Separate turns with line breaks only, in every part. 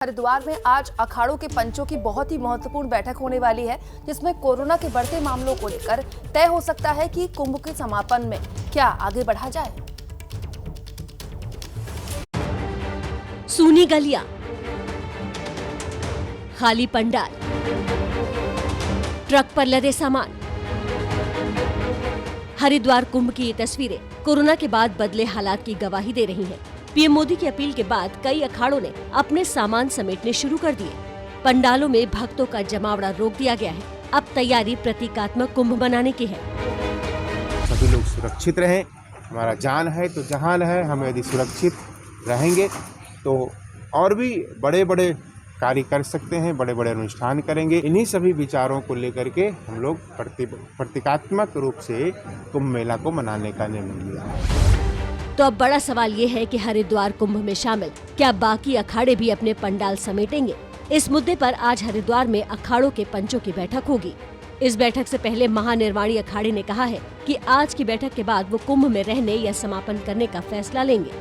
हरिद्वार में आज अखाड़ों के पंचों की बहुत ही महत्वपूर्ण बैठक होने वाली है, जिसमें कोरोना के बढ़ते मामलों को लेकर तय हो सकता है कि कुंभ के समापन में क्या आगे बढ़ा जाए।
सूनी गलियां, खाली पंडाल, ट्रक पर लदे सामान। हरिद्वार कुंभ की ये तस्वीरें कोरोना के बाद बदले हालात की गवाही दे रही हैं। पीएम मोदी की अपील के बाद कई अखाड़ों ने अपने सामान समेटने शुरू कर दिए। पंडालों में भक्तों का जमावड़ा रोक दिया गया है। अब तैयारी प्रतीकात्मक कुंभ मनाने की है।
सभी लोग सुरक्षित रहें। हमारा जान है तो जहान है। हम यदि सुरक्षित रहेंगे तो और भी बड़े बड़े कार्य कर सकते हैं, बड़े बड़े अनुष्ठान करेंगे। इन्हीं सभी विचारों को लेकर के हम लोग प्रतीकात्मक रूप से कुंभ मेला को मनाने का निर्णय लिया है।
तो अब बड़ा सवाल ये है कि हरिद्वार कुंभ में शामिल क्या बाकी अखाड़े भी अपने पंडाल समेटेंगे। इस मुद्दे पर आज हरिद्वार में अखाड़ों के पंचों की बैठक होगी। इस बैठक से पहले महानिर्वाणी अखाड़े ने कहा है कि आज की बैठक के बाद वो कुंभ में रहने या समापन करने का फैसला लेंगे।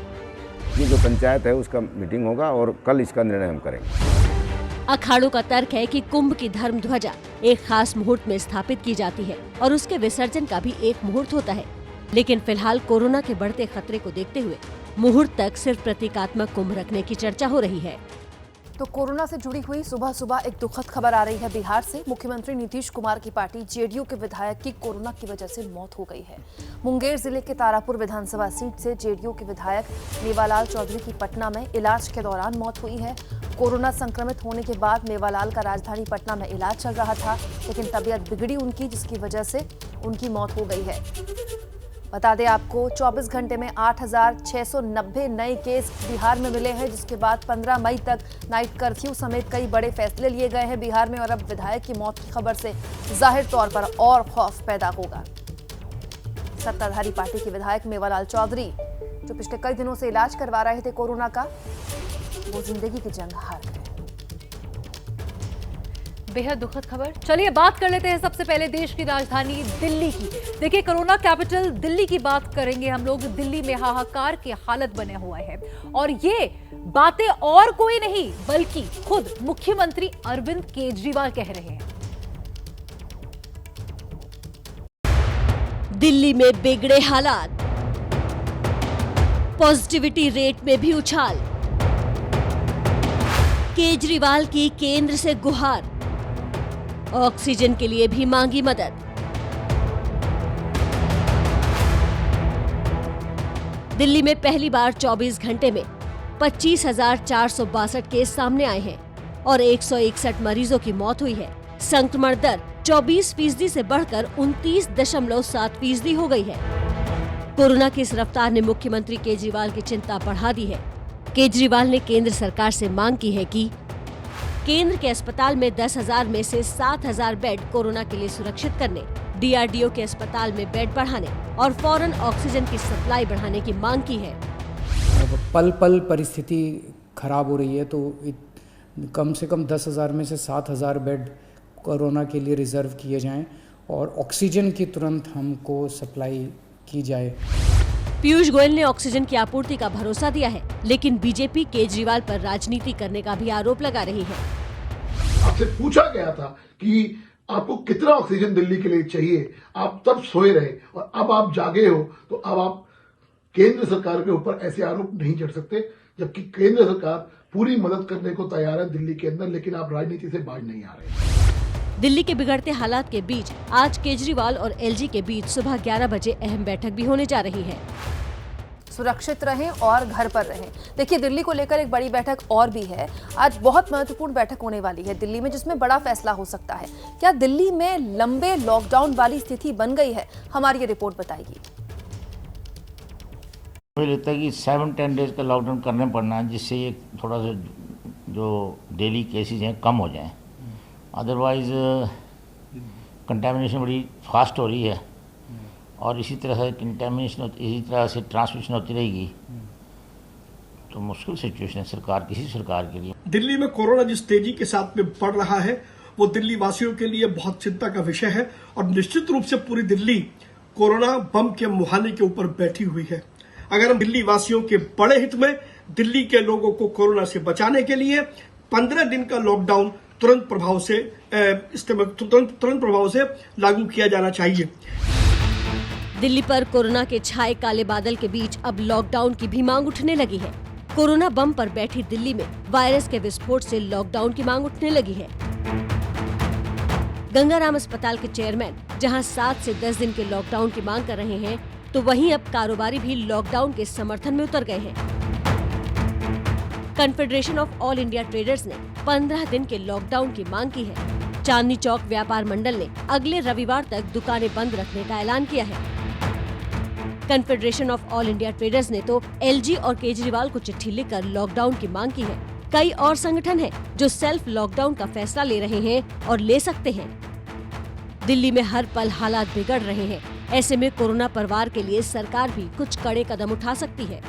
ये जो पंचायत है उसका मीटिंग होगा और कल इसका निर्णय हम करेंगे।
अखाड़ों का तर्क है कि कुंभ की धर्म ध्वजा एक खास मुहूर्त में स्थापित की जाती है और उसके विसर्जन का भी एक मुहूर्त होता है, लेकिन फिलहाल कोरोना के बढ़ते खतरे को देखते हुए मुहूर्त तक सिर्फ प्रतीकात्मक कुंभ रखने की चर्चा हो रही है।
तो कोरोना से जुड़ी हुई सुबह सुबह एक दुखद खबर आ रही है बिहार से। मुख्यमंत्री नीतीश कुमार की पार्टी जेडीयू के विधायक की कोरोना की वजह से मौत हो गई है। मुंगेर जिले के तारापुर विधानसभा सीट से जेडीयू के विधायक मेवालाल चौधरी की पटना में इलाज के दौरान मौत हुई है। कोरोना संक्रमित होने के बाद मेवालाल का राजधानी पटना में इलाज चल रहा था, लेकिन तबीयत बिगड़ी उनकी, जिसकी वजह से उनकी मौत हो गई है। बता दें आपको, 24 घंटे में 8,690 नए केस बिहार में मिले हैं, जिसके बाद 15 मई तक नाइट कर्फ्यू समेत कई बड़े फैसले लिए गए हैं बिहार में। और अब विधायक की मौत की खबर से जाहिर तौर पर और खौफ पैदा होगा। सत्ताधारी पार्टी के विधायक मेवालाल चौधरी, जो पिछले कई दिनों से इलाज करवा रहे थे कोरोना का, वो जिंदगी की जंग हार गए।
बेहद दुखद खबर। चलिए बात कर लेते हैं सबसे पहले देश की राजधानी दिल्ली की। देखिए, कोरोना कैपिटल दिल्ली की बात करेंगे हम लोग। दिल्ली में हाहाकार की हालत बने हुआ है और ये बातें और कोई नहीं बल्कि खुद मुख्यमंत्री अरविंद केजरीवाल कह रहे हैं।
दिल्ली में बिगड़े हालात, पॉजिटिविटी रेट में भी उछाल। केजरीवाल की केंद्र से गुहार, ऑक्सीजन के लिए भी मांगी मदद। दिल्ली में पहली बार 24 घंटे में 25,462 केस सामने आए हैं और 161 मरीजों की मौत हुई है। संक्रमण दर 24% से बढ़कर 29.7% हो गई है। कोरोना की इस रफ्तार ने मुख्यमंत्री केजरीवाल की चिंता बढ़ा दी है। केजरीवाल ने केंद्र सरकार से मांग की है कि केंद्र के अस्पताल में 10,000 में से 7,000 बेड कोरोना के लिए सुरक्षित करने, डीआरडीओ के अस्पताल में बेड बढ़ाने और फौरन ऑक्सीजन की सप्लाई बढ़ाने की मांग की है।
पल पल परिस्थिति खराब हो रही है, तो कम से कम 10,000 में से 7,000 बेड कोरोना के लिए रिजर्व किए जाएं और ऑक्सीजन की तुरंत हमको सप्लाई की जाए।
पीयूष गोयल ने ऑक्सीजन की आपूर्ति का भरोसा दिया है, लेकिन बीजेपी केजरीवाल पर राजनीति करने का भी आरोप लगा रही है।
आपसे पूछा गया था कि आपको कितना ऑक्सीजन दिल्ली के लिए चाहिए, आप तब सोए रहे और अब आप जागे हो, तो अब आप केंद्र सरकार के ऊपर ऐसे आरोप नहीं चढ़ सकते, जबकि केंद्र सरकार पूरी मदद करने को तैयार है दिल्ली के अंदर, लेकिन आप राजनीति से बाज नहीं आ रहे।
दिल्ली के बिगड़ते हालात के बीच आज केजरीवाल और एलजी के बीच सुबह 11 बजे अहम बैठक भी होने जा रही है।
सुरक्षित रहें और घर पर रहें। देखिए, दिल्ली को लेकर एक बड़ी बैठक और भी है। आज बहुत महत्वपूर्ण बैठक होने वाली है दिल्ली में, जिसमें बड़ा फैसला हो सकता है। क्या दिल्ली में लंबे लॉकडाउन वाली स्थिति बन गई है? हमारी ये रिपोर्ट बताएगी।
मुझे लगता है कि 7-10 डेज का लॉकडाउन करना पड़ना, जिससे ये थोड़ा सा जो डेली केसेस हैं कम हो जाएं। अदरवाइज़ कंटेमिनेशन बड़ी फास्ट हो रही है और इसी तरह से कंटेमिनेशन इसी तरह से ट्रांसमिशन होती रहेगी, तो मुश्किल सिचुएशन है किसी सरकार के लिए।
दिल्ली में कोरोना जिस तेजी के साथ में बढ़ रहा है, वो दिल्ली वासियों के लिए बहुत चिंता का विषय है और निश्चित रूप से पूरी दिल्ली कोरोना बम के मुहाने के ऊपर बैठी हुई है। अगर हम दिल्ली वासियों के बड़े हित में दिल्ली के लोगों को कोरोना से बचाने के लिए 15 दिन का लॉकडाउन तुरंत प्रभाव से लागू किया जाना चाहिए।
दिल्ली पर कोरोना के छाए काले बादल के बीच अब लॉकडाउन की भी मांग उठने लगी है। कोरोना बम पर बैठी दिल्ली में वायरस के विस्फोट से लॉकडाउन की मांग उठने लगी है। गंगाराम अस्पताल के चेयरमैन जहां 7 से 10 दिन के लॉकडाउन की मांग कर रहे हैं, तो वहीं अब कारोबारी भी लॉकडाउन के समर्थन में उतर गए हैं। Confederation of all India traders ने 15 दिन के लॉकडाउन की मांग की है। चांदनी चौक व्यापार मंडल ने अगले रविवार तक दुकानें बंद रखने का ऐलान किया है। Confederation of all India traders ने तो एलजी और केजरीवाल को चिट्ठी लिखकर लॉकडाउन की मांग की है। कई और संगठन हैं जो सेल्फ लॉकडाउन का फैसला ले रहे हैं और ले सकते हैं। दिल्ली में हर पल हालात बिगड़ रहे हैं। ऐसे में कोरोना परवार के लिए सरकार भी कुछ कड़े कदम उठा सकती है।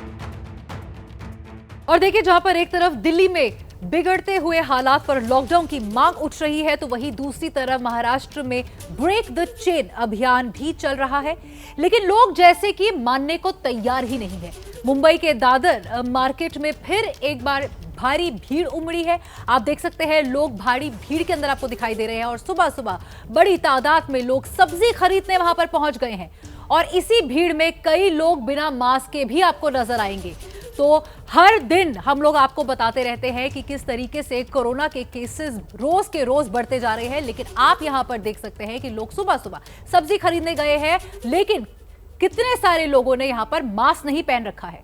और देखिए, जहां पर एक तरफ दिल्ली में बिगड़ते हुए हालात पर लॉकडाउन की मांग उठ रही है, तो वहीं दूसरी तरफ महाराष्ट्र में ब्रेक द चेन अभियान भी चल रहा है, लेकिन लोग जैसे कि मानने को तैयार ही नहीं है। मुंबई के दादर मार्केट में फिर एक बार भारी भीड़ उमड़ी है। आप देख सकते हैं, लोग भारी भीड़ के अंदर आपको दिखाई दे रहे हैं और सुबह सुबह बड़ी तादाद में लोग सब्जी खरीदने वहां पर पहुंच गए हैं और इसी भीड़ में कई लोग बिना मास्क के भी आपको नजर आएंगे। तो हर दिन हम लोग आपको बताते रहते हैं कि किस तरीके से कोरोना के केसेस रोज के रोज बढ़ते जा रहे हैं, लेकिन आप यहां पर देख सकते हैं कि लोग सुबह सुबह सब्जी खरीदने गए हैं, लेकिन कितने सारे लोगों ने यहां पर मास्क नहीं पहन रखा है।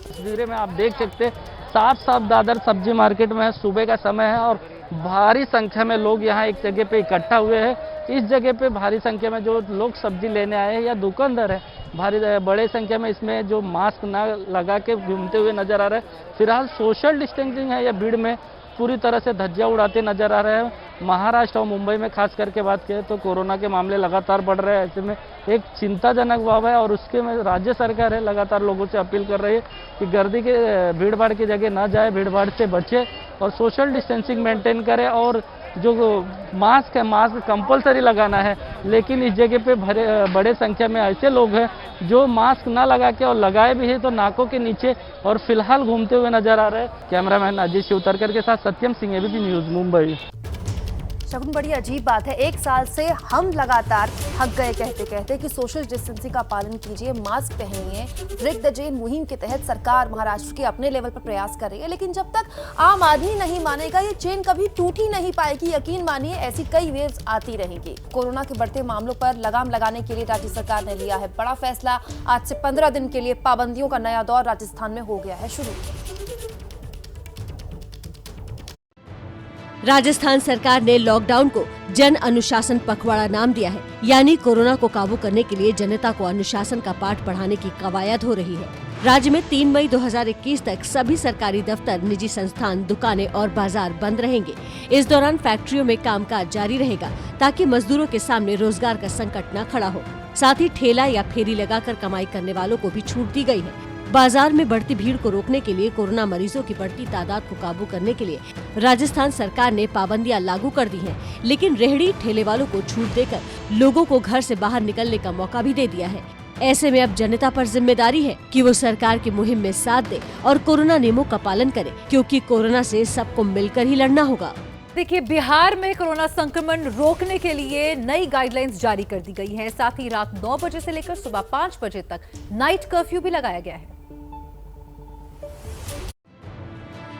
तस्वीरें में आप देख सकते हैं, साफ दादर सब्जी मार्केट में है, सुबह का समय है और भारी संख्या में लोग यहाँ एक जगह पे इकट्ठा हुए हैं। इस जगह पे भारी संख्या में जो लोग सब्जी लेने आए हैं या दुकानदार है, बड़े संख्या में इसमें जो मास्क ना लगा के घूमते हुए नजर आ रहे हैं। फिलहाल सोशल डिस्टेंसिंग है या भीड़ में पूरी तरह से धज्जियां उड़ाते नजर आ रहे हैं। महाराष्ट्र और मुंबई में खास करके बात करें तो कोरोना के मामले लगातार बढ़ रहे हैं। ऐसे में एक चिंताजनक भाव है और उसके में राज्य सरकार है लगातार लोगों से अपील कर रही है कि गर्दी के भीड़ भाड़ की जगह ना जाए, भीड़ भाड़ से बचे और सोशल डिस्टेंसिंग मेंटेन करें और जो मास्क है, मास्क कंपलसरी लगाना है। लेकिन इस जगह पे बड़े संख्या में ऐसे लोग हैं जो मास्क ना लगा के और लगाए भी है तो नाकों के नीचे और फिलहाल घूमते हुए नजर आ रहे हैं। कैमरामैन अजीत शिवतरकर के साथ सत्यम सिंह, एबीपी न्यूज, मुंबई।
शगुन, बड़ी अजीब बात है, एक साल से हम लगातार थक गए कहते कहते कि सोशल डिस्टेंसिंग का पालन कीजिए, मास्क पहनिए। ब्रेक द चेन मुहिम के तहत सरकार महाराष्ट्र के अपने लेवल पर प्रयास कर रही है, लेकिन जब तक आम आदमी नहीं मानेगा ये चेन कभी टूट ही नहीं पाएगी। यकीन मानिए, ऐसी कई वेव्स आती रहेंगी। कोरोना के बढ़ते मामलों पर लगाम लगाने के लिए राज्य सरकार ने लिया है बड़ा फैसला। आज से 15 दिन के लिए पाबंदियों का नया दौर राजस्थान में हो गया है शुरू।
राजस्थान सरकार ने लॉकडाउन को जन अनुशासन पखवाड़ा नाम दिया है, यानी कोरोना को काबू करने के लिए जनता को अनुशासन का पाठ पढ़ाने की कवायद हो रही है। राज्य में 3 मई 2021 तक सभी सरकारी दफ्तर, निजी संस्थान, दुकानें और बाजार बंद रहेंगे। इस दौरान फैक्ट्रियों में कामकाज जारी रहेगा ताकि मजदूरों के सामने रोजगार का संकट न खड़ा हो। साथ ही ठेला या फेरी लगाकर कमाई करने वालों को भी छूट दी गई है। बाजार में बढ़ती भीड़ को रोकने के लिए, कोरोना मरीजों की बढ़ती तादाद को काबू करने के लिए राजस्थान सरकार ने पाबंदियां लागू कर दी हैं, लेकिन रेहड़ी ठेले वालों को छूट देकर लोगों को घर से बाहर निकलने का मौका भी दे दिया है। ऐसे में अब जनता पर जिम्मेदारी है कि वो सरकार की मुहिम में साथ दे और कोरोना नियमों का पालन करे, क्योंकि कोरोना से सबको मिलकर ही लड़ना होगा।
देखिए, बिहार में कोरोना संक्रमण रोकने के लिए नई गाइडलाइंस जारी कर दी गई है। साथ ही रात 9 बजे से लेकर सुबह 5 बजे तक नाइट कर्फ्यू भी लगाया गया है।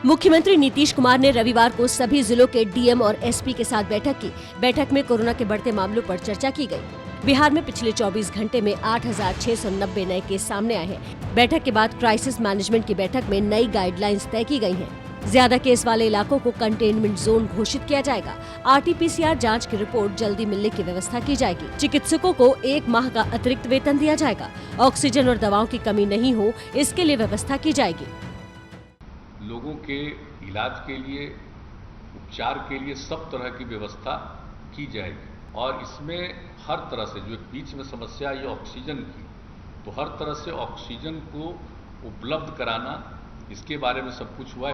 मुख्यमंत्री नीतीश कुमार ने रविवार को सभी जिलों के डीएम और एसपी के साथ बैठक की। बैठक में कोरोना के बढ़ते मामलों पर चर्चा की गई। बिहार में पिछले 24 घंटे में 8,690 नए केस सामने आए हैं। बैठक के बाद क्राइसिस मैनेजमेंट की बैठक में नई गाइडलाइंस तय की गई हैं। ज्यादा केस वाले इलाकों को कंटेनमेंट जोन घोषित किया जाएगा। RT-PCR जांच की रिपोर्ट जल्दी मिलने की व्यवस्था की जाएगी। चिकित्सकों को 1 माह का अतिरिक्त वेतन दिया जाएगा। ऑक्सीजन और दवाओं की कमी नहीं हो, इसके लिए व्यवस्था की जाएगी।
लोगों के इलाज के लिए, उपचार के लिए सब तरह की व्यवस्था की जाएगी और इसमें हर तरह से जो बीच में समस्या ये ऑक्सीजन की, तो हर तरह से ऑक्सीजन को उपलब्ध कराना, इसके बारे में सब कुछ हुआ है।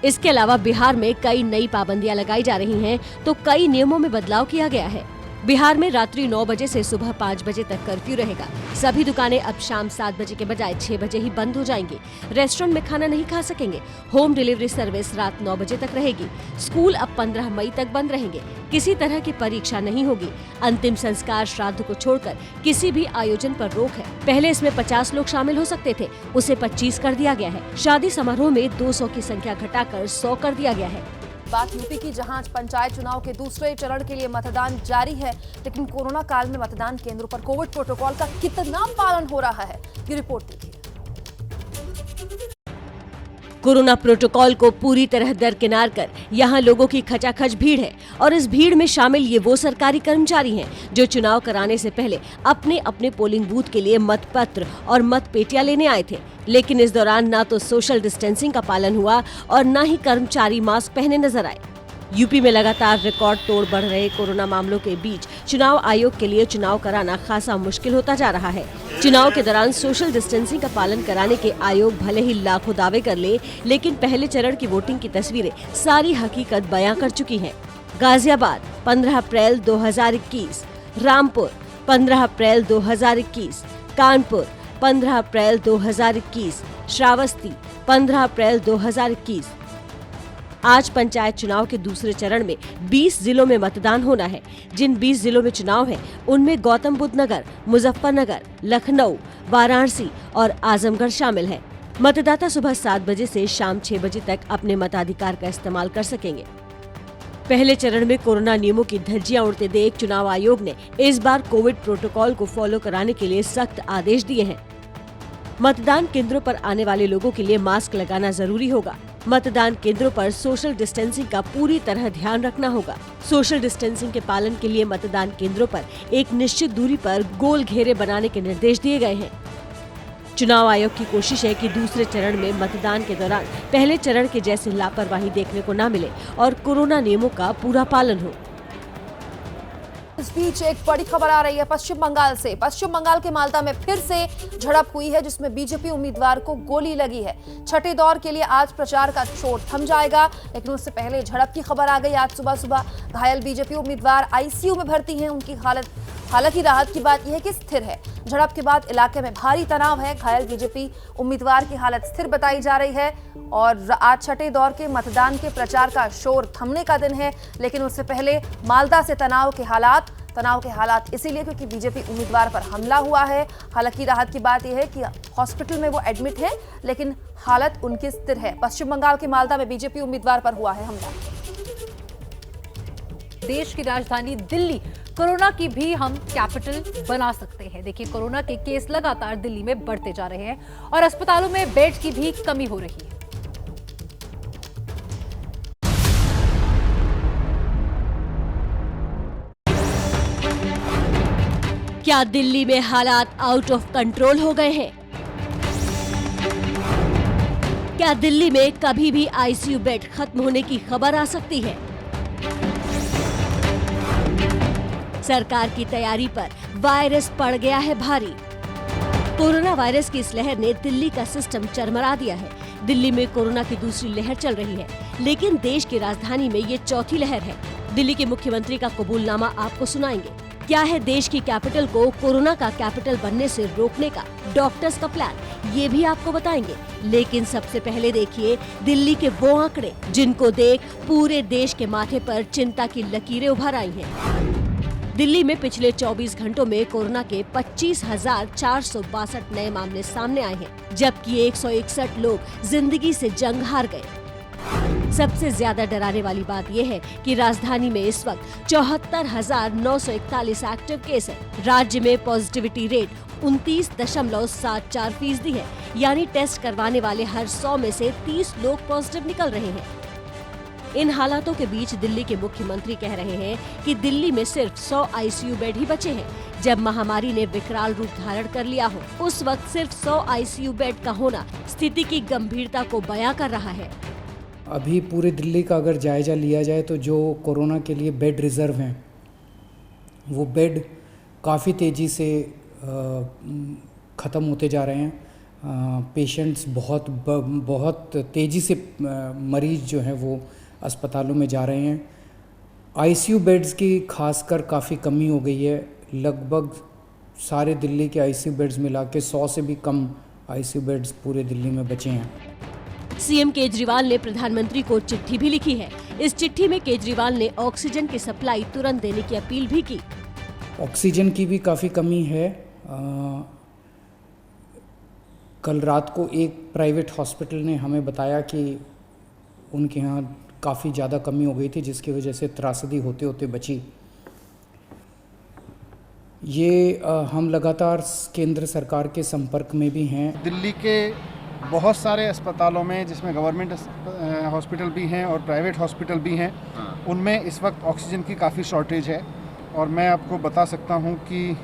इसके अलावा बिहार में कई नई पाबंदियां लगाई जा रही हैं, तो कई नियमों में बदलाव किया गया है। बिहार में रात्रि 9 बजे से सुबह 5 बजे तक कर्फ्यू रहेगा। सभी दुकानें अब शाम 7 बजे के बजाय 6 बजे ही बंद हो जाएंगी। रेस्टोरेंट में खाना नहीं खा सकेंगे। होम डिलीवरी सर्विस रात 9 बजे तक रहेगी। स्कूल अब 15 मई तक बंद रहेंगे। किसी तरह की परीक्षा नहीं होगी। अंतिम संस्कार श्राद्ध को छोड़कर किसी भी आयोजन पर रोक है। पहले इसमें 50 लोग शामिल हो सकते थे, उसे 25 कर दिया गया है। शादी समारोह में 200 की संख्या घटाकर 100 कर दिया गया है।
बात यूपी की, जहां पंचायत चुनाव के दूसरे चरण के लिए मतदान जारी है, लेकिन कोरोना काल में मतदान केंद्रों पर कोविड प्रोटोकॉल का कितना पालन हो रहा है, ये रिपोर्ट देखिए।
कोरोना प्रोटोकॉल को पूरी तरह दरकिनार कर यहाँ लोगों की खचाखच भीड़ है और इस भीड़ में शामिल ये वो सरकारी कर्मचारी हैं जो चुनाव कराने से पहले अपने अपने पोलिंग बूथ के लिए मतपत्र और मतपेटियां लेने आए थे। लेकिन इस दौरान ना तो सोशल डिस्टेंसिंग का पालन हुआ और ना ही कर्मचारी मास्क पहने नजर आए। यूपी में लगातार रिकॉर्ड तोड़ बढ़ रहे कोरोना मामलों के बीच चुनाव आयोग के लिए चुनाव कराना खासा मुश्किल होता जा रहा है। चुनाव के दौरान सोशल डिस्टेंसिंग का पालन कराने के आयोग भले ही लाखों दावे कर ले, लेकिन पहले चरण की वोटिंग की तस्वीरें सारी हकीकत बयां कर चुकी हैं। गाजियाबाद 15 अप्रैल 2021, रामपुर 15 अप्रैल 2021, कानपुर 15 अप्रैल 2021, श्रावस्ती 15 अप्रैल 2021। आज पंचायत चुनाव के दूसरे चरण में 20 जिलों में मतदान होना है। जिन 20 जिलों में चुनाव है उनमें गौतम बुद्ध नगर, मुजफ्फरनगर, लखनऊ, वाराणसी और आजमगढ़ शामिल है। मतदाता सुबह 7 बजे से शाम 6 बजे तक अपने मताधिकार का इस्तेमाल कर सकेंगे। पहले चरण में कोरोना नियमों की धज्जियां उड़ते देख चुनाव आयोग ने इस बार कोविड प्रोटोकॉल को फॉलो कराने के लिए सख्त आदेश दिए हैं। मतदान केंद्रों पर आने वाले लोगों के लिए मास्क लगाना जरूरी होगा। मतदान केंद्रों पर सोशल डिस्टेंसिंग का पूरी तरह ध्यान रखना होगा। सोशल डिस्टेंसिंग के पालन के लिए मतदान केंद्रों पर एक निश्चित दूरी पर गोल घेरे बनाने के निर्देश दिए गए हैं। चुनाव आयोग की कोशिश है कि दूसरे चरण में मतदान के दौरान पहले चरण के जैसी लापरवाही देखने को न मिले और कोरोना नियमों का पूरा पालन हो।
इस बीच एक बड़ी खबर आ रही है पश्चिम बंगाल से। पश्चिम बंगाल के मालदा में फिर से झड़प हुई है, जिसमें बीजेपी उम्मीदवार को गोली लगी है। छठे दौर के लिए आज प्रचार का शोर थम जाएगा, लेकिन उससे पहले झड़प की खबर आ गई आज सुबह सुबह। घायल बीजेपी उम्मीदवार आईसीयू में भर्ती हैं। उनकी हालांकि राहत की बात यह है कि स्थिर है। झड़प के बाद इलाके में भारी तनाव है। घायल बीजेपी उम्मीदवार की हालत स्थिर बताई जा रही है और आज छठे दौर के मतदान के प्रचार का शोर थमने का दिन है, लेकिन उससे पहले मालदा से तनाव के हालात इसीलिए क्योंकि बीजेपी उम्मीदवार पर हमला हुआ है। हालांकि राहत की बात यह है कि हॉस्पिटल में वो एडमिट है, लेकिन हालत उनकी स्थिर है। पश्चिम बंगाल के मालदा में बीजेपी उम्मीदवार पर हुआ है हमला।
देश की राजधानी दिल्ली कोरोना की भी हम कैपिटल बना सकते हैं। देखिए, कोरोना के केस लगातार दिल्ली में बढ़ते जा रहे हैं और अस्पतालों में बेड की भी कमी हो रही है।
क्या दिल्ली में हालात आउट ऑफ कंट्रोल हो गए हैं? क्या दिल्ली में कभी भी आईसीयू बेड खत्म होने की खबर आ सकती है? सरकार की तैयारी पर वायरस पड़ गया है भारी। कोरोना वायरस की इस लहर ने दिल्ली का सिस्टम चरमरा दिया है। दिल्ली में कोरोना की दूसरी लहर चल रही है, लेकिन देश की राजधानी में ये चौथी लहर है। दिल्ली के मुख्यमंत्री का कबूलनामा आपको सुनाएंगे। क्या है देश की कैपिटल को कोरोना का कैपिटल बनने से रोकने का डॉक्टर्स का प्लान, ये भी आपको बताएंगे। लेकिन सबसे पहले देखिए दिल्ली के वो आंकड़े जिनको देख पूरे देश के माथे पर चिंता की लकीरें उभर आई हैं। दिल्ली में पिछले 24 घंटों में कोरोना के 25,462 नए मामले सामने आए हैं, जबकि 161 लोग जिंदगी से जंग हार गए। सबसे ज्यादा डराने वाली बात यह है कि राजधानी में इस वक्त 74,941 एक्टिव केस है। राज्य में पॉजिटिविटी रेट 29.74% है, यानी टेस्ट करवाने वाले हर 100 में से 30 लोग पॉजिटिव निकल रहे हैं। इन हालातों के बीच दिल्ली के मुख्यमंत्री कह रहे हैं कि दिल्ली में सिर्फ 100 आईसीयू बेड ही बचे हैं। जब महामारी ने विकराल रूप धारण कर लिया हो, उस वक्त सिर्फ 100 आईसीयू बेड का होना स्थिति की गंभीरता को बयां कर रहा है।
अभी पूरे दिल्ली का अगर जायजा लिया जाए तो जो कोरोना के लिए बेड रिज़र्व हैं, वो बेड काफ़ी तेज़ी से ख़त्म होते जा रहे हैं। पेशेंट्स बहुत तेज़ी से मरीज़ जो हैं वो अस्पतालों में जा रहे हैं। आईसीयू बेड्स की खासकर काफ़ी कमी हो गई है। लगभग सारे दिल्ली के आईसीयू बेड्स मिला के 100 से भी कम आईसीयू बेड्स पूरे दिल्ली में बचे हैं।
सीएम केजरीवाल ने प्रधानमंत्री को चिट्ठी भी लिखी है। इस चिट्ठी में केजरीवाल ने ऑक्सीजन की सप्लाई तुरंत देने की अपील भी की।
ऑक्सीजन की भी काफ़ी कमी है। कल रात को एक प्राइवेट हॉस्पिटल ने हमें बताया कि उनके यहाँ काफ़ी ज़्यादा कमी हो गई थी, जिसकी वजह से त्रासदी होते होते बची। ये हम लगातार केंद्र सरकार के संपर्क में भी हैं।
दिल्ली के बहुत सारे अस्पतालों में, जिसमें गवर्नमेंट हॉस्पिटल भी हैं और प्राइवेट हॉस्पिटल भी हैं, उनमें इस वक्त ऑक्सीजन की काफ़ी शॉर्टेज है। और मैं आपको बता सकता हूं कि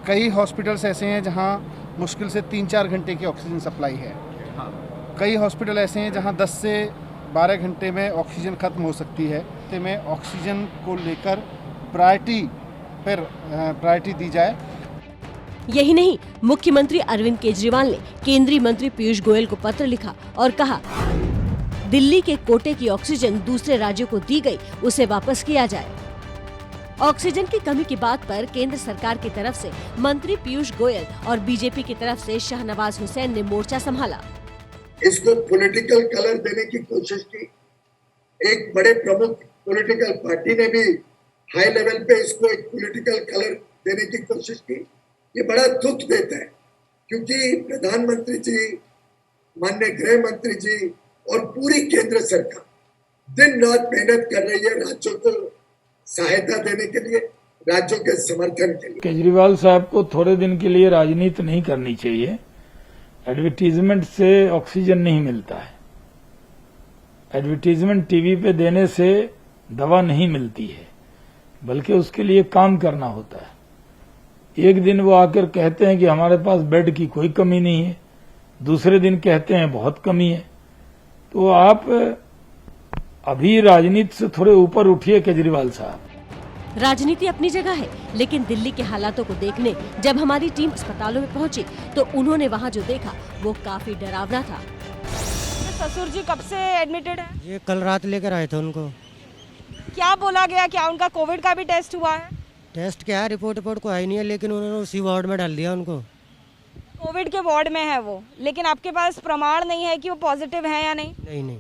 कई हॉस्पिटल्स ऐसे हैं जहां मुश्किल से 3-4 घंटे की ऑक्सीजन सप्लाई है। कई हॉस्पिटल ऐसे हैं जहां 10 से 12 घंटे में ऑक्सीजन ख़त्म हो सकती है। तो में ऑक्सीजन को लेकर प्रायोरिटी दी जाए।
यही नहीं, मुख्यमंत्री अरविंद केजरीवाल ने केंद्रीय मंत्री पीयूष गोयल को पत्र लिखा और कहा दिल्ली के कोटे की ऑक्सीजन दूसरे राज्यों को दी गई, उसे वापस किया जाए। ऑक्सीजन की कमी की बात पर केंद्र सरकार की तरफ से मंत्री पीयूष गोयल और बीजेपी की तरफ से शाहनवाज हुसैन ने मोर्चा संभाला।
इसको पॉलिटिकल कलर देने की कोशिश की। एक बड़े प्रमुख पॉलिटिकल पार्टी ने भी हाई लेवल पे इसको एक पॉलिटिकल कलर देने की कोशिश की। ये बड़ा दुख देता है, क्योंकि प्रधानमंत्री जी, माननीय गृह मंत्री जी और पूरी केंद्र सरकार दिन रात मेहनत कर रही है राज्यों को सहायता देने के लिए, राज्यों के समर्थन के लिए।
केजरीवाल साहब को थोड़े दिन के लिए राजनीति नहीं करनी चाहिए। एडवर्टीजमेंट से ऑक्सीजन नहीं मिलता है। एडवर्टीजमेंट टीवी पे देने से दवा नहीं मिलती है, बल्कि उसके लिए काम करना होता है। एक दिन वो आकर कहते हैं कि हमारे पास बेड की कोई कमी नहीं है, दूसरे दिन कहते हैं बहुत कमी है। तो आप अभी राजनीति से थोड़े ऊपर उठिए केजरीवाल साहब।
राजनीति अपनी जगह है, लेकिन दिल्ली के हालातों को देखने जब हमारी टीम अस्पतालों में पहुंची तो उन्होंने वहां जो देखा वो काफी डरावना था।
ससुर जी कब से एडमिटेड है?
ये कल रात लेकर आए थे उनको।
क्या बोला गया? क्या उनका कोविड का भी टेस्ट हुआ है?
टेस्ट क्या है, रिपोर्ट को आई नहीं है, लेकिन उन्होंने उसी वार्ड में डाल दिया उनको।
कोविड के वार्ड में है वो, लेकिन आपके पास प्रमाण नहीं है कि वो पॉजिटिव है या नहीं?
नहीं।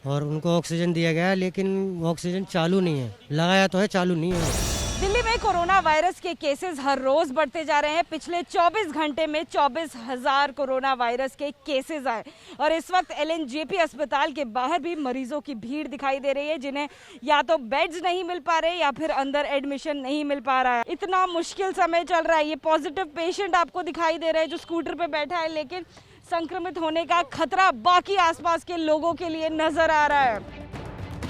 और उनको ऑक्सीजन दिया गया है, लेकिन ऑक्सीजन चालू नहीं है, लगाया तो है, चालू नहीं है।
दिल्ली में कोरोना वायरस के केसेस हर रोज बढ़ते जा रहे हैं। पिछले 24 घंटे में 24,000 कोरोना वायरस के केसेस आए और इस वक्त एलएनजेपी अस्पताल के बाहर भी मरीजों की भीड़ दिखाई दे रही है, जिन्हें या तो बेड्स नहीं मिल पा रहे या फिर अंदर एडमिशन नहीं मिल पा रहा है। इतना मुश्किल समय चल रहा है। ये पॉजिटिव पेशेंट आपको दिखाई दे रहे हैं जो स्कूटर पे बैठा है, लेकिन संक्रमित होने का खतरा बाकी आसपास के लोगों के लिए नजर आ रहा है।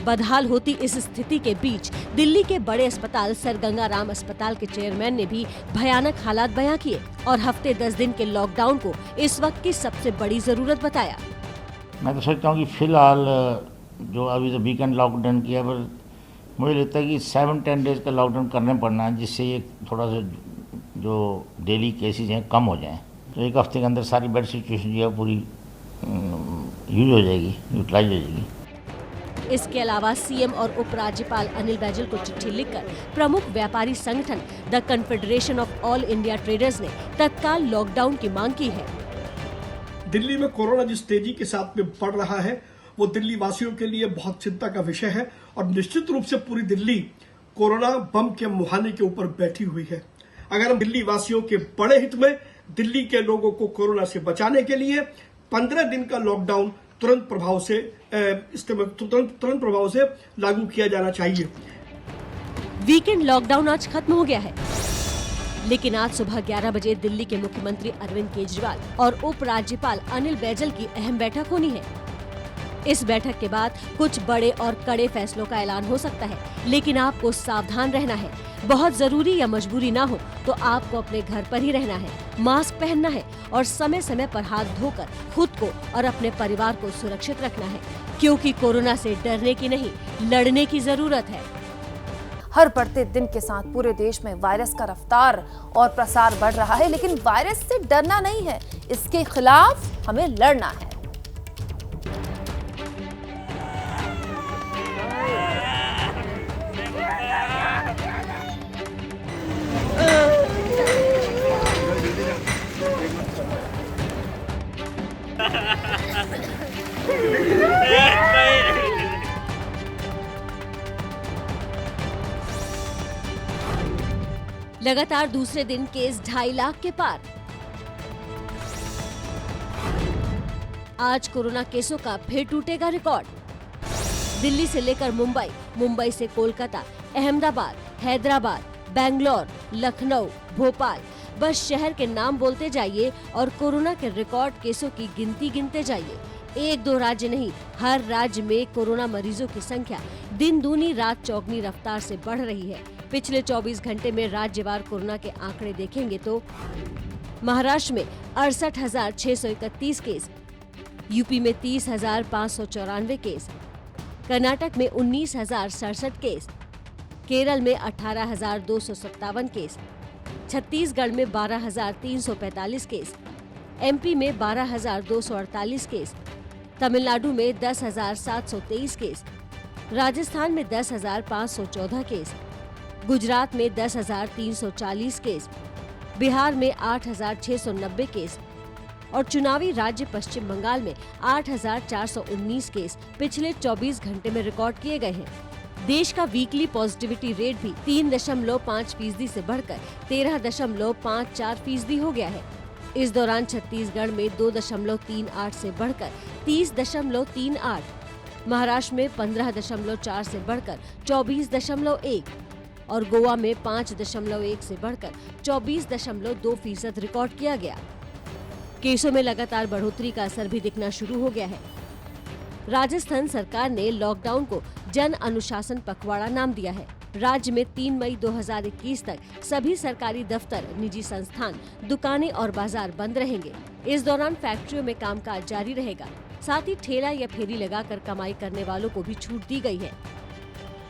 बदहाल होती इस स्थिति के बीच दिल्ली के बड़े अस्पताल सर गंगा राम अस्पताल के चेयरमैन ने भी भयानक हालात बयां किए और हफ्ते 10 दिन के लॉकडाउन को इस वक्त की सबसे बड़ी जरूरत बताया।
मैं तो सोचता हूँ कि फिलहाल जो अभी तो वीकेंड लॉकडाउन किया, पर मुझे लगता है कि 7-10 डेज का लॉकडाउन करने पड़ना है, जिससे ये थोड़ा सा जो डेली केसेज हैं कम हो जाएँ। तो एक हफ्ते के अंदर सारी बेड सिचुएशन जो है पूरी यूज हो जाएगी, यूटिलाइज हो जाएगी।
इसके अलावा सीएम और उपराज्यपाल अनिल बैजल को चिट्ठी लिखकर प्रमुख व्यापारी संगठन the confederation of all India traders ने तत्काल लॉकडाउन की मांग की है।
दिल्ली में कोरोना जिस तेजी के साथ में बढ़ रहा है, वो दिल्ली वासियों के लिए बहुत चिंता का विषय है और निश्चित रूप से पूरी दिल्ली कोरोना बम के मुहाने के ऊपर बैठी हुई है। अगर हम दिल्ली वासियों के बड़े हित में दिल्ली के लोगों को कोरोना से बचाने के लिए 15 दिन का लॉकडाउन तुरंत प्रभाव से लागू किया जाना चाहिए।
वीकेंड लॉकडाउन आज खत्म हो गया है, लेकिन आज सुबह 11 बजे दिल्ली के मुख्यमंत्री अरविंद केजरीवाल और उपराज्यपाल अनिल बैजल की अहम बैठक होनी है। इस बैठक के बाद कुछ बड़े और कड़े फैसलों का ऐलान हो सकता है, लेकिन आपको सावधान रहना है। बहुत जरूरी या मजबूरी ना हो तो आपको अपने घर पर ही रहना है, मास्क पहनना है और समय समय पर हाथ धोकर खुद को और अपने परिवार को सुरक्षित रखना है, क्योंकि कोरोना से डरने की नहीं, लड़ने की जरूरत है।
हर बढ़ते दिन के साथ पूरे देश में वायरस का रफ्तार और प्रसार बढ़ रहा है, लेकिन वायरस से डरना नहीं है, इसके खिलाफ हमें लड़ना है।
लगातार दूसरे दिन केस 2.5 लाख के पार। आज कोरोना केसों का फिर टूटेगा रिकॉर्ड। दिल्ली से लेकर मुंबई, मुंबई से कोलकाता, अहमदाबाद, हैदराबाद, बेंगलोर, लखनऊ, भोपाल, बस शहर के नाम बोलते जाइए और कोरोना के रिकॉर्ड केसों की गिनती गिनते जाइए। 1-2 राज्य नहीं, हर राज्य में कोरोना मरीजों की संख्या दिन दूनी रात चौगनी रफ्तार से बढ़ रही है। पिछले 24 घंटे में राज्यवार कोरोना के आंकड़े देखेंगे तो महाराष्ट्र में 68,631 केस, यूपी में 30,594 केस, कर्नाटक में 19,067 केस, केरल में 18,257 केस, छत्तीसगढ़ में 12,345 केस, एमपी में 12,248 केस, तमिलनाडु में 10,723 केस, राजस्थान में 10,514 केस, गुजरात में 10,340 केस, बिहार में 8,690 केस और चुनावी राज्य पश्चिम बंगाल में 8,419 केस पिछले 24 घंटे में रिकॉर्ड किए गए हैं। देश का वीकली पॉजिटिविटी रेट भी 3.5% से बढ़कर 13.54% हो गया है। इस दौरान छत्तीसगढ़ में 2.38 से बढ़कर 30.38, महाराष्ट्र में 15.4 से बढ़कर 24.1 और गोवा में 5.1 से बढ़कर 24.2% रिकॉर्ड किया गया। केसों में लगातार बढ़ोतरी का असर भी दिखना शुरू हो गया है। राजस्थान सरकार ने लॉकडाउन को जन अनुशासन पखवाड़ा नाम दिया है। राज्य में 3 मई 2021 तक सभी सरकारी दफ्तर, निजी संस्थान, दुकानें और बाजार बंद रहेंगे। इस दौरान फैक्ट्रियों में कामकाज जारी रहेगा। साथ ही ठेला या फेरी लगाकर कमाई करने वालों को भी छूट दी गई है।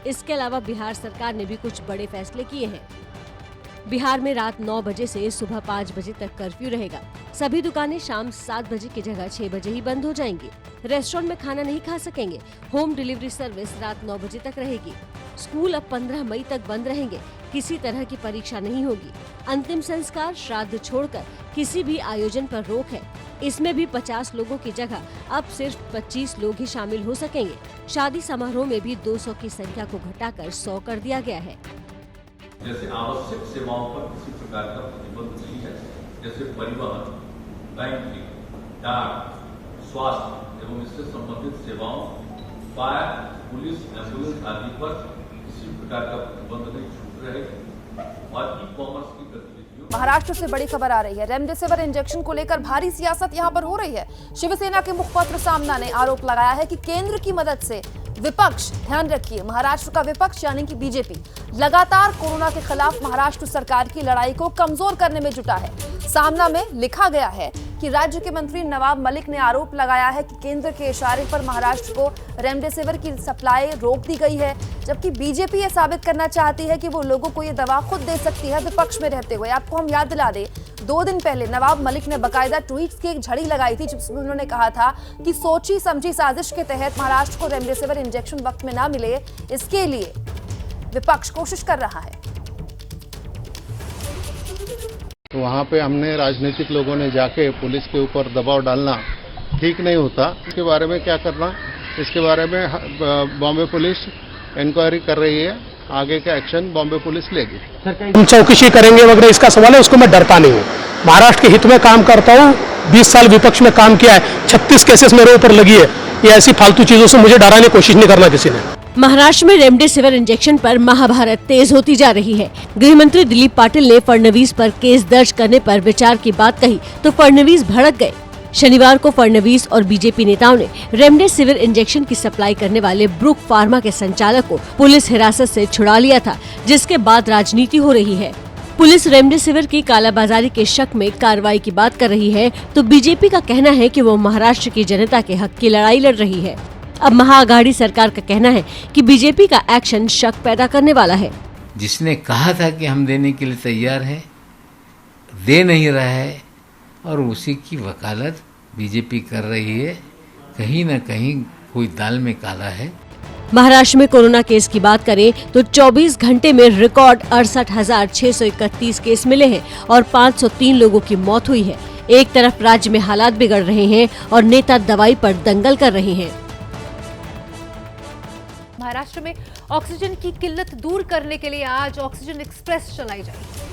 इसके अलावा बिहार सरकार ने भी कुछ बड़े फैसले किए हैं। बिहार में रात 9 बजे से सुबह 5 बजे तक कर्फ्यू रहेगा। सभी दुकानें शाम 7 बजे की जगह 6 बजे ही बंद हो जाएंगी। रेस्टोरेंट में खाना नहीं खा सकेंगे। होम डिलीवरी सर्विस रात 9 बजे तक रहेगी। स्कूल अब 15 मई तक बंद रहेंगे। किसी तरह की परीक्षा नहीं होगी। अंतिम संस्कार, श्राद्ध छोड़कर किसी भी आयोजन पर रोक है। इसमें भी 50 लोगों की जगह अब सिर्फ 25 लोग ही शामिल हो सकेंगे। शादी समारोह में भी 200 की संख्या को घटाकर 100 कर दिया गया है।
जैसे आवश्यक सेवाओं पर किसी प्रकार का प्रतिबंध नहीं है, जैसे परिवहन, बैंकिंग, डाक, स्वास्थ्य एवं इससे संबंधित सेवाओं, फायर, पुलिस, एम्बुलेंस आदि पर किसी प्रकार का प्रतिबंध नहीं छूट रहेगा और ई कॉमर्स की गतिविधियों।
महाराष्ट्र से बड़ी खबर आ रही है। रेमडेसिविर इंजेक्शन को लेकर भारी सियासत यहां पर हो रही है। शिवसेना के मुखपत्र सामना ने आरोप लगाया है कि केंद्र की मदद से विपक्ष, ध्यान रखिए, महाराष्ट्र का विपक्ष यानी कि बीजेपी लगातार कोरोना के खिलाफ महाराष्ट्र सरकार की लड़ाई को कमजोर करने में जुटा है। सामना में लिखा गया है कि राज्य के मंत्री नवाब मलिक ने आरोप लगाया है कि केंद्र के इशारे पर महाराष्ट्र को रेमडेसिविर की सप्लाई रोक दी गई है, जबकि बीजेपी ये साबित करना चाहती है कि वो लोगों को ये दवा खुद दे सकती है विपक्ष में रहते हुए। आपको हम याद दिला दें, 2 दिन पहले नवाब मलिक ने बकायदा ट्वीट्स की एक झड़ी लगाई थी जिसमें उन्होंने कहा था कि सोची समझी साजिश के तहत महाराष्ट्र को रेमडेसिविर इंजेक्शन वक्त में ना मिले, इसके लिए विपक्ष कोशिश कर रहा है।
तो वहाँ पे हमने राजनीतिक लोगों ने जाके पुलिस के ऊपर दबाव डालना ठीक नहीं होता। इसके बारे में क्या करना, इसके बारे में बॉम्बे पुलिस इंक्वायरी कर रही है। आगे का एक्शन बॉम्बे पुलिस लेगी।
हम चौकसी करेंगे वगैरह इसका सवाल है, उसको मैं डरता नहीं हूँ। महाराष्ट्र के हित में काम करता हूँ। 20 साल विपक्ष में काम किया है। 36 केसेस मेरे ऊपर लगी है। ये ऐसी फालतू चीजों से मुझे डराने की कोशिश नहीं करना किसी ने।
महाराष्ट्र में रेमडेसिविर इंजेक्शन पर महाभारत तेज होती जा रही है। गृह मंत्री दिलीप पाटिल ने फडणवीस पर केस दर्ज करने पर विचार की बात कही तो फडणवीस भड़क गए। शनिवार को फडणवीस और बीजेपी नेताओं ने रेमडेसिविर इंजेक्शन की सप्लाई करने वाले ब्रुक फार्मा के संचालक को पुलिस हिरासत से छुड़ा लिया था, जिसके बाद राजनीति हो रही है। पुलिस रेमडेसिविर की कालाबाजारी के शक में कार्रवाई की बात कर रही है तो बीजेपी का कहना है कि वो महाराष्ट्र की जनता के हक की लड़ाई लड़ रही है। अब महाआघाड़ी सरकार का कहना है कि बीजेपी का एक्शन शक पैदा करने वाला है।
जिसने कहा था कि हम देने के लिए तैयार है, दे नहीं रहा है और उसी की वकालत बीजेपी कर रही है। कहीं न कहीं कोई दाल में काला है।
महाराष्ट्र में कोरोना केस की बात करें तो 24 घंटे में रिकॉर्ड 68,631 केस मिले हैं और 503 लोगों की मौत हुई है। एक तरफ राज्य में हालात बिगड़ रहे हैं और नेता दवाई पर दंगल कर रहे हैं।
महाराष्ट्र में ऑक्सीजन की किल्लत दूर करने के लिए आज ऑक्सीजन एक्सप्रेस चलाई जाएगी।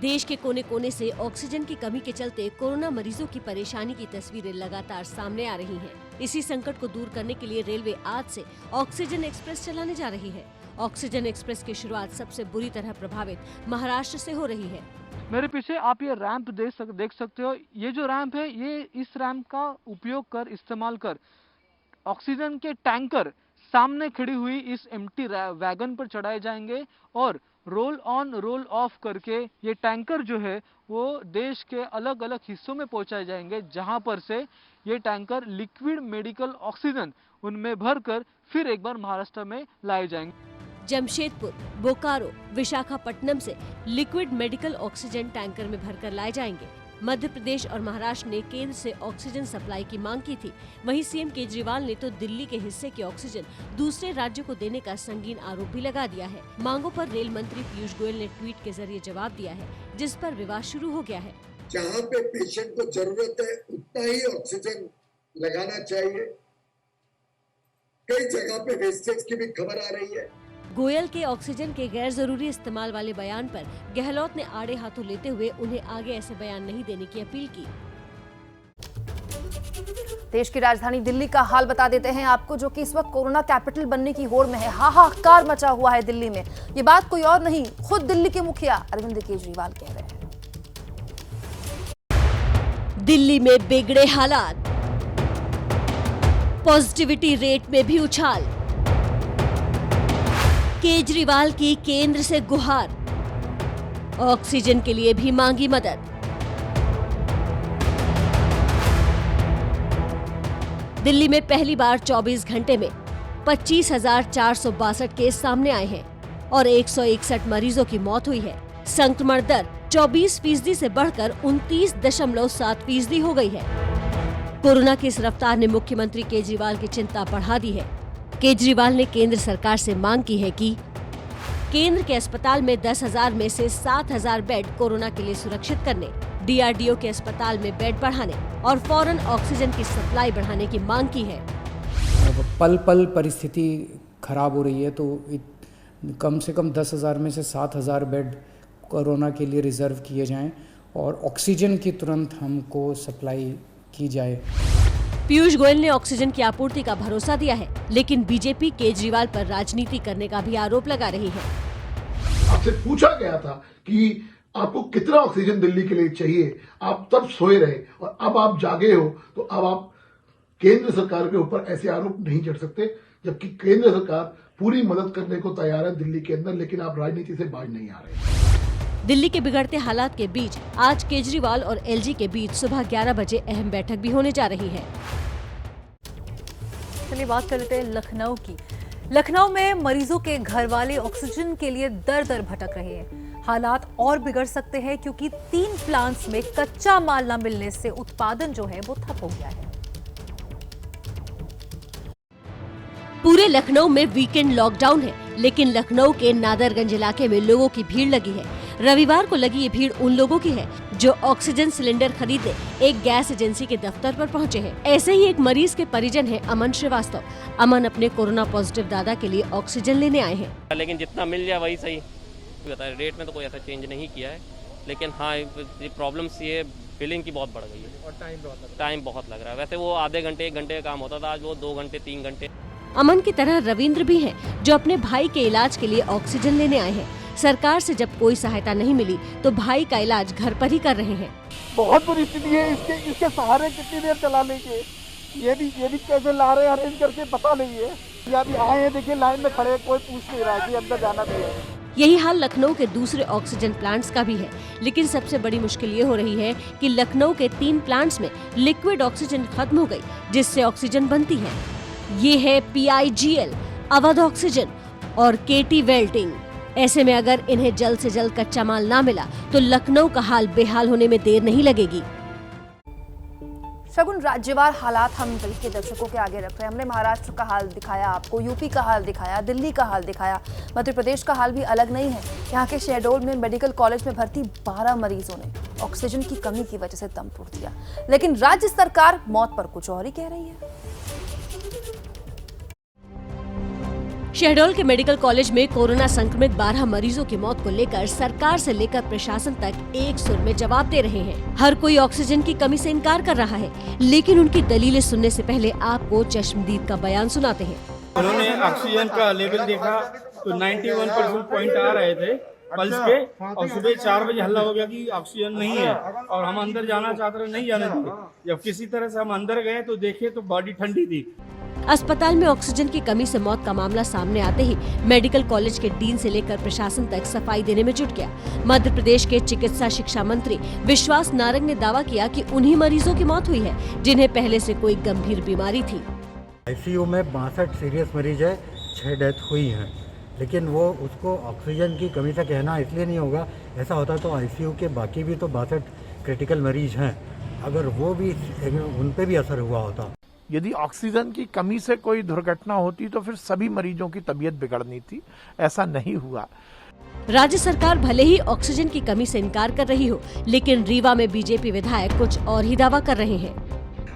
देश के कोने कोने से ऑक्सीजन की कमी के चलते कोरोना मरीजों की परेशानी की तस्वीरें लगातार सामने आ रही हैं। इसी संकट को दूर करने के लिए रेलवे आज से ऑक्सीजन एक्सप्रेस चलाने जा रही है। ऑक्सीजन एक्सप्रेस की शुरुआत सबसे बुरी तरह प्रभावित महाराष्ट्र से हो रही है।
मेरे पीछे आप ये रैंप देख सकते हो। ये जो रैंप है, ये इस रैंप का उपयोग कर इस्तेमाल कर ऑक्सीजन के टैंकर सामने खड़ी हुई इस एम्प्टी वैगन पर चढ़ाए जाएंगे और रोल ऑन रोल ऑफ करके ये टैंकर जो है वो देश के अलग अलग हिस्सों में पहुंचाए जाएंगे, जहां पर से ये टैंकर लिक्विड मेडिकल ऑक्सीजन उनमें भरकर फिर एक बार महाराष्ट्र में लाए जाएंगे।
जमशेदपुर, बोकारो, विशाखापट्टनम से लिक्विड मेडिकल ऑक्सीजन टैंकर में भरकर लाए जाएंगे। मध्य प्रदेश और महाराष्ट्र ने केंद्र से ऑक्सीजन सप्लाई की मांग की थी। वहीं सीएम केजरीवाल ने तो दिल्ली के हिस्से की ऑक्सीजन दूसरे राज्यों को देने का संगीन आरोप भी लगा दिया है। मांगों पर रेल मंत्री पीयूष गोयल ने ट्वीट के जरिए जवाब दिया है, जिस पर विवाद शुरू हो गया है।
जहाँ पे पेशेंट को जरूरत है उतना ही ऑक्सीजन लगाना चाहिए। कई जगह पे वेस्टेज की भी खबर आ रही है।
गोयल के ऑक्सीजन के गैर जरूरी इस्तेमाल वाले बयान पर गहलोत ने आड़े हाथों लेते हुए उन्हें आगे ऐसे बयान नहीं देने की अपील की।
देश की राजधानी दिल्ली का हाल बता देते हैं आपको, जो कि इस वक्त कोरोना कैपिटल बनने की होड़ में है। हाहाकार मचा हुआ है दिल्ली में। ये बात कोई और नहीं, खुद दिल्ली के मुखिया अरविंद केजरीवाल कह रहे हैं।
दिल्ली में बिगड़े हालात, पॉजिटिविटी रेट में भी उछाल। केजरीवाल की केंद्र से गुहार, ऑक्सीजन के लिए भी मांगी मदद। दिल्ली में पहली बार 24 घंटे में 25,462 केस सामने आए हैं और 161 मरीजों की मौत हुई है। संक्रमण दर 24% से बढ़कर 29.7% हो गई है। कोरोना की इस रफ्तार ने मुख्यमंत्री केजरीवाल की चिंता बढ़ा दी है। केजरीवाल ने केंद्र सरकार से मांग की है कि केंद्र के अस्पताल में 10,000 में से 7,000 बेड कोरोना के लिए सुरक्षित करने, डीआरडीओ के अस्पताल में बेड बढ़ाने और फौरन ऑक्सीजन की सप्लाई बढ़ाने की मांग की है।
पल पल परिस्थिति खराब हो रही है, तो कम से कम 10,000 में से 7,000 बेड कोरोना के लिए रिजर्व किए जाएं और ऑक्सीजन की तुरंत हमको सप्लाई की जाए।
पीयूष गोयल ने ऑक्सीजन की आपूर्ति का भरोसा दिया है, लेकिन बीजेपी केजरीवाल पर राजनीति करने का भी आरोप लगा रही है।
आपसे पूछा गया था कि आपको कितना ऑक्सीजन दिल्ली के लिए चाहिए, आप तब सोए रहे और अब आप जागे हो, तो अब आप केंद्र सरकार के ऊपर ऐसे आरोप नहीं जड़ सकते, जबकि केंद्र सरकार पूरी मदद करने को तैयार है दिल्ली के अंदर, लेकिन आप राजनीति से बाज नहीं आ रहे।
दिल्ली के बिगड़ते हालात के बीच आज केजरीवाल और एलजी के बीच सुबह 11 बजे अहम बैठक भी होने जा रही है।
चलिए बात कर लेते हैं लखनऊ की। लखनऊ में मरीजों के घर वाले ऑक्सीजन के लिए दर दर भटक रहे हैं। हालात और बिगड़ सकते हैं क्योंकि 3 प्लांट्स में कच्चा माल न मिलने से उत्पादन जो है वो ठप हो गया है।
पूरे लखनऊ में वीकेंड लॉकडाउन है, लेकिन लखनऊ के नादरगंज इलाके में लोगों की भीड़ लगी है। रविवार को लगी ये भीड़ उन लोगों की है जो ऑक्सीजन सिलेंडर खरीदने एक गैस एजेंसी के दफ्तर पर पहुंचे हैं। ऐसे ही एक मरीज के परिजन है अमन श्रीवास्तव। अमन अपने कोरोना पॉजिटिव दादा के लिए ऑक्सीजन लेने आए हैं।
लेकिन जितना मिल जाए वही सही। रेट में तो कोई ऐसा चेंज नहीं किया है, लेकिन हाँ ये प्रॉब्लम्स ये फिलिंग की बहुत बढ़ गई है और टाइम बहुत लग रहा है। वैसे वो आधे घंटे 1 घंटे का काम होता था, आज वो 2 घंटे 3 घंटे।
अमन की तरह रविंद्र भी हैं, जो अपने भाई के इलाज के लिए ऑक्सीजन लेने आए हैं। सरकार से जब कोई सहायता नहीं मिली तो भाई का इलाज घर पर ही कर रहे हैं।
बहुत बुरी स्थिति है, इसके सहारे कितनी देर चला लेंगे, ये भी कैसे ला रहे हैं अरेंज करके पता नहीं है। ये अभी आए हैं, देखिए लाइन में खड़े, कोई पूछ नहीं रहा है कि अंदर जाना भी है।
यही हाल लखनऊ के दूसरे ऑक्सीजन प्लांट्स का भी है, लेकिन सबसे बड़ी मुश्किल ये हो रही है कि लखनऊ के 3 प्लांट्स में लिक्विड ऑक्सीजन खत्म हो गई, जिससे ऑक्सीजन बनती है। ये है PIGL, अवध ऑक्सीजन और KT वेल्टिंग। ऐसे में अगर इन्हें जल्द से जल्द कच्चा माल ना मिला तो लखनऊ का हाल बेहाल होने में देर नहीं लगेगी।
शगुन, राज्यवार हालात हम दिल्ली के दर्शकों के आगे रख रहे हैं। हमने महाराष्ट्र का हाल दिखाया आपको, यूपी का हाल दिखाया, दिल्ली का हाल दिखाया, मध्य प्रदेश का हाल भी अलग नहीं है। यहाँ के शहडोल में मेडिकल कॉलेज में भर्ती 12 मरीजों ने ऑक्सीजन की कमी की वजह से दम तोड़ दिया, लेकिन राज्य सरकार मौत पर कुछ और ही कह रही है।
शहडोल के मेडिकल कॉलेज में कोरोना संक्रमित 12 मरीजों की मौत को लेकर सरकार से लेकर प्रशासन तक एक सुर में जवाब दे रहे हैं। हर कोई ऑक्सीजन की कमी से इनकार कर रहा है, लेकिन उनकी दलीलें सुनने से पहले आपको चश्मदीद का बयान सुनाते हैं।
उन्होंने ऑक्सीजन का लेवल देखा तो 91% पॉइंट आ रहे थे पल्स के, और सुबह 4 बजे हल्ला हो गया कि ऑक्सीजन नहीं है, और हम अंदर जाना चाहते रहे, नहीं जाने दिए। जब किसी तरह से हम अंदर गए तो देखे तो बॉडी ठंडी थी।
अस्पताल में ऑक्सीजन की कमी से मौत का मामला सामने आते ही मेडिकल कॉलेज के डीन से लेकर प्रशासन तक सफाई देने में जुट गया। मध्य प्रदेश के चिकित्सा शिक्षा मंत्री विश्वास नारंग ने दावा किया कि उन्हीं मरीजों की मौत हुई है जिन्हें पहले से कोई गंभीर बीमारी थी।
आईसीयू में 62 सीरियस मरीज है, 6 डेथ हुई है, लेकिन वो उसको ऑक्सीजन की कमी से कहना इसलिए नहीं होगा। ऐसा होता तो आईसीयू के बाकी भी तो 62 क्रिटिकल मरीज हैं, अगर वो भी उन पे भी असर हुआ होता।
यदि ऑक्सीजन की कमी से कोई दुर्घटना होती तो फिर सभी मरीजों की तबीयत बिगड़नी थी, ऐसा नहीं हुआ।
राज्य सरकार भले ही ऑक्सीजन की कमी से इनकार कर रही हो, लेकिन रीवा में बीजेपी विधायक कुछ और ही दावा कर रहे हैं।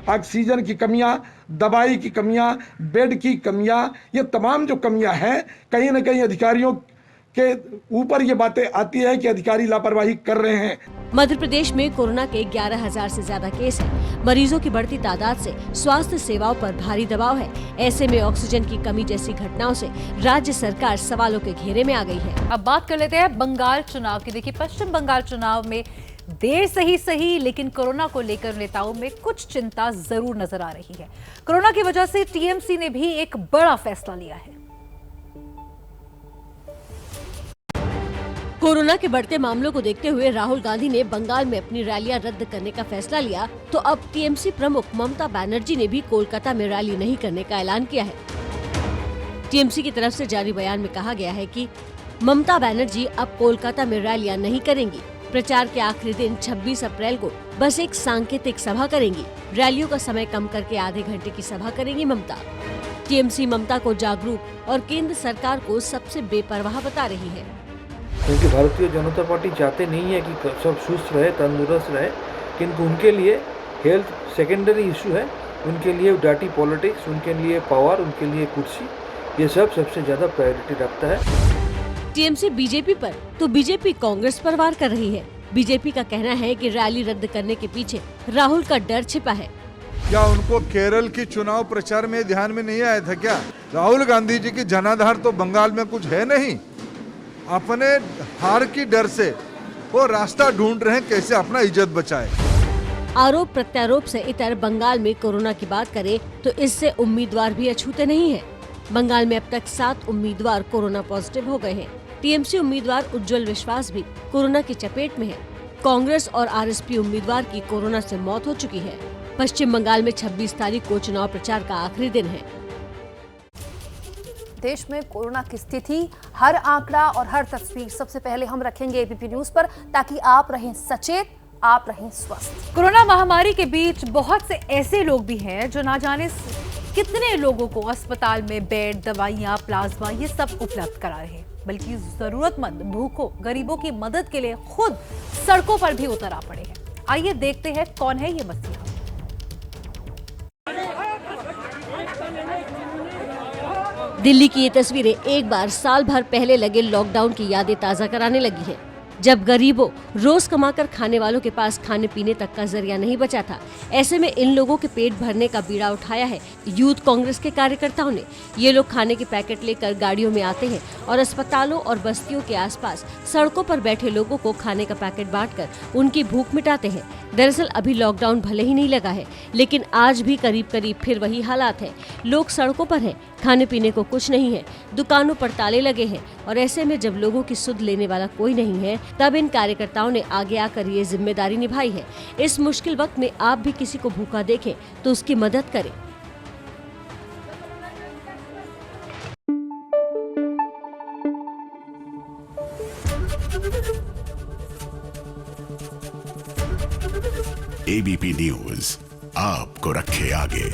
ऑक्सीजन की कमियां, दवाई की कमियां, बेड की कमियां, ये तमाम जो कमियां हैं, कहीं न कहीं अधिकारियों के ऊपर ये बातें आती है कि अधिकारी लापरवाही कर रहे हैं।
मध्य प्रदेश में कोरोना के 11,000 से ज्यादा केस हैं। मरीजों की बढ़ती तादाद से स्वास्थ्य सेवाओं पर भारी दबाव है। ऐसे में ऑक्सीजन की कमी जैसी घटनाओं से राज्य सरकार सवालों के घेरे में आ गई है।
अब बात कर लेते हैं बंगाल चुनाव की। देखिए, पश्चिम बंगाल चुनाव में देर सही लेकिन कोरोना को लेकर नेताओं में कुछ चिंता जरूर नजर आ रही है। कोरोना की वजह से टीएमसी ने भी एक बड़ा फैसला लिया है।
कोरोना के बढ़ते मामलों को देखते हुए राहुल गांधी ने बंगाल में अपनी रैलियां रद्द करने का फैसला लिया, तो अब टीएमसी प्रमुख ममता बनर्जी ने भी कोलकाता में रैली नहीं करने का ऐलान किया है। टीएमसी की तरफ से जारी बयान में कहा गया है कि ममता बनर्जी अब कोलकाता में रैलियां नहीं करेंगी। प्रचार के आखिरी दिन 26 अप्रैल को बस एक सांकेतिक सभा करेंगी। रैलियों का समय कम करके आधे घंटे की सभा करेंगी ममता। टीएमसी ममता को जागरूक और केंद्र सरकार को सबसे बेपरवाह बता रही है,
क्योंकि भारतीय जनता पार्टी चाहते नहीं है कि सब सुस्त रहे, तंदुरुस्त रहे, किंतु उनके लिए हेल्थ सेकेंडरी इशू है। उनके लिए डाटी पॉलिटिक्स, उनके लिए पावर, उनके लिए कुर्सी, ये सब सबसे ज्यादा प्रायोरिटी रखता है।
टीएमसी बीजेपी पर तो बीजेपी कांग्रेस पर वार कर रही है। बीजेपी का कहना है कि रैली रद्द करने के पीछे राहुल का डर छिपा है।
क्या उनको केरल की चुनाव प्रचार में ध्यान में नहीं आया था क्या? राहुल गांधी जी की जनाधार तो बंगाल में कुछ है नहीं। अपने हार की डर से वो रास्ता ढूंढ रहे हैं कैसे अपना इज्जत बचाए।
आरोप प्रत्यारोप से इतर बंगाल में कोरोना की बात करें तो इससे उम्मीदवार भी अछूते नहीं हैं। बंगाल में अब तक 7 उम्मीदवार कोरोना पॉजिटिव हो गए हैं। टीएमसी उम्मीदवार उज्जवल विश्वास भी कोरोना की चपेट में है। कांग्रेस और आरएसपी उम्मीदवार की कोरोना से मौत हो चुकी है। पश्चिम बंगाल में 26 तारीख को चुनाव प्रचार का आखिरी दिन है।
देश में कोरोना की स्थिति, हर आंकड़ा और हर तस्वीर सबसे पहले हम रखेंगे एबीपी न्यूज पर, ताकि आप रहें सचेत, आप रहें स्वस्थ।
कोरोना महामारी के बीच बहुत से ऐसे लोग भी हैं जो ना जाने कितने लोगों को अस्पताल में बेड, दवाइयां, प्लाज्मा ये सब उपलब्ध करा रहे हैं, बल्कि जरूरतमंद भूखों, गरीबों की मदद के लिए खुद सड़कों पर भी उतर आ पड़े हैं। आइए देखते हैं कौन है ये मसीहा।
दिल्ली की ये तस्वीरें एक बार साल भर पहले लगे लॉकडाउन की यादें ताजा कराने लगी है, जब गरीबों, रोज कमाकर खाने वालों के पास खाने पीने तक का जरिया नहीं बचा था। ऐसे में इन लोगों के पेट भरने का बीड़ा उठाया है यूथ कांग्रेस के कार्यकर्ताओं ने। ये लोग खाने के पैकेट लेकर गाड़ियों में आते हैं और अस्पतालों और बस्तियों के आसपास सड़कों पर बैठे लोगों को खाने का पैकेट बांटकर उनकी भूख मिटाते हैं। दरअसल अभी लॉकडाउन भले ही नहीं लगा है, लेकिन आज भी करीब करीब फिर वही हालात है। लोग सड़कों पर हैं, खाने पीने को कुछ नहीं है, दुकानों पर ताले लगे हैं, और ऐसे में जब लोगों की सुध लेने वाला कोई नहीं है, तब इन कार्यकर्ताओं ने आगे आकर ये जिम्मेदारी निभाई है। इस मुश्किल वक्त में आप भी किसी को भूखा देखें तो उसकी मदद करें।
एबीपी न्यूज आपको रखे आगे।